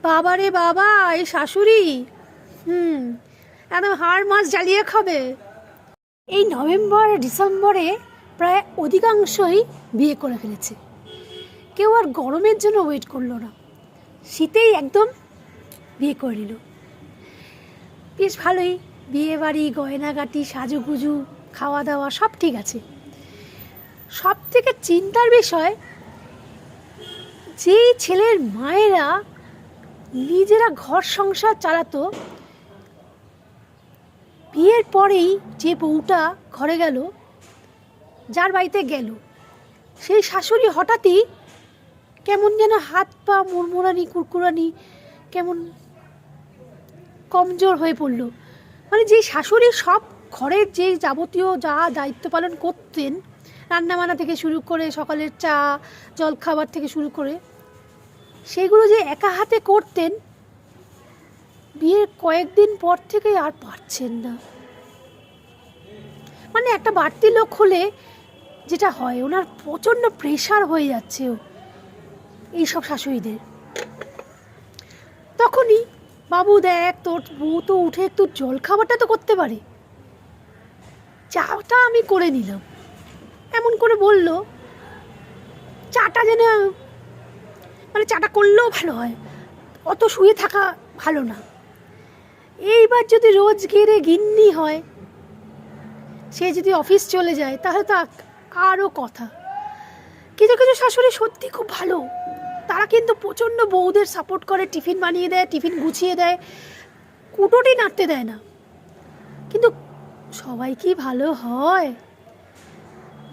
বাবা রে বাবা, এই শাশুড়ি একদম হাড় মাছ জ্বালিয়ে খাবে। এই নভেম্বর ডিসেম্বরে প্রায় অধিকাংশই বিয়ে করে ফেলেছে। কেউ আর গরমের জন্য ওয়েট করলো না, শীতেই একদম বিয়ে করে নিল। বেশ ভালোই, বিয়ে বাড়ি, গয়নাগাটি, সাজুগুজু, খাওয়া দাওয়া সব ঠিক আছে। সব থেকে চিন্তার বিষয়, যেই ছেলের মায়েরা নিজেরা ঘর সংসার চালাতো, বিয়ের পরেই যে বউটা ঘরে গেল, যার বাড়িতে গেল, সেই শাশুড়ি হঠাৎই কেমন যেন হাত পা মুড়মুড়ানি, কুরকুরানি, কেমন কমজোর হয়ে পড়ল। মানে যে শাশুড়ি সব ঘরের যে যাবতীয় যা দায়িত্ব পালন করতেন, রান্নাবান্না থেকে শুরু করে সকালের চা জলখাবার থেকে শুরু করে, সেগুলো যে একা হাতে করতেন, বিয়ের কয়েকদিন পর থেকেই আর পারছেন না। মানে একটা বাড়তি লোক হলে যেটা হয়, ওনার প্রচণ্ড প্রেশার হয়ে যাচ্ছে এইসব শাশুড়িদের। তখনই বাবু, দেখ তোর বউ তো উঠে একটু জলখাবারটা তো করতে পারে, চাটা আমি করে নিলাম, এমন করে বলল। চাটা যেন, মানে চাটা করলেও ভালো হয়, অত শুয়ে থাকা ভালো না। এইবার যদি রোজ গেরে গিন্নি হয়, সে যদি অফিস চলে যায়, তাহলে তো আরও কথা। কিছু কিছু শাশুড়ি সত্যি খুব ভালো, তারা কিন্তু প্রচণ্ড বউদের সাপোর্ট করে, টিফিন বানিয়ে দেয়, টিফিন গুছিয়ে দেয়, কুটোটি নাড়তে দেয় না। কিন্তু সবাই কি ভালো হয়?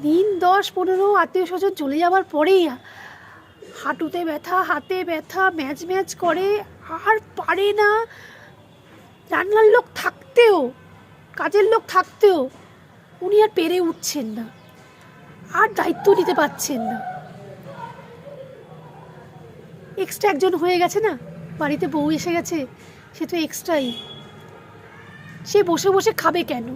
দিন 10-15 আত্মীয় স্বজন চলে যাওয়ার পরেই হাঁটুতে ব্যথা, হাতে ব্যথা, ম্যাচ ম্যাচ করে, আর পারে না। রান্নার লোক থাকতেও, কাজের লোক থাকতেও উনি আর পেরে উঠছেন না, আর দায়িত্ব নিতে পারছেন না। এক্সট্রা একজন হয়ে গেছে না, বাড়িতে বউ এসে গেছে, সে তো এক্সট্রাই। সে বসে বসে খাবে কেন?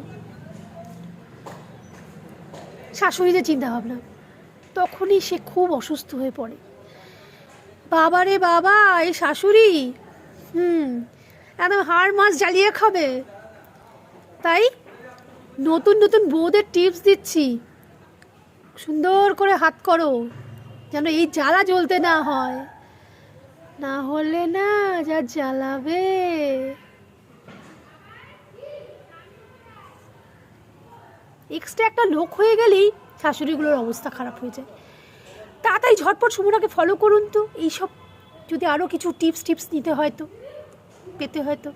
শাশুড়িদের চিন্তা ভাবনা। তখনই সে খুব অসুস্থ হয়ে পড়ে। বাবা রে বাবা, এই শাশুড়ি একদম হাড় মাছ জ্বালিয়ে খাবে। তাই নতুন নতুন বউদের টিপস দিচ্ছি, সুন্দর করে হাত করো, যেন এই জ্বালা জ্বলতে না হয়, না হলে না যা জ্বালাবে। এক্সট্রা একটা লোক হয়ে গেলেই শাশুড়িগুলোর অবস্থা খারাপ হয়ে যায়। তাড়াতাড়ি ঝটপট সুমনাকে ফলো করুন তো, এইসব যদি আরও কিছু টিপস নিতে হয় তো, পেতে হয় তো।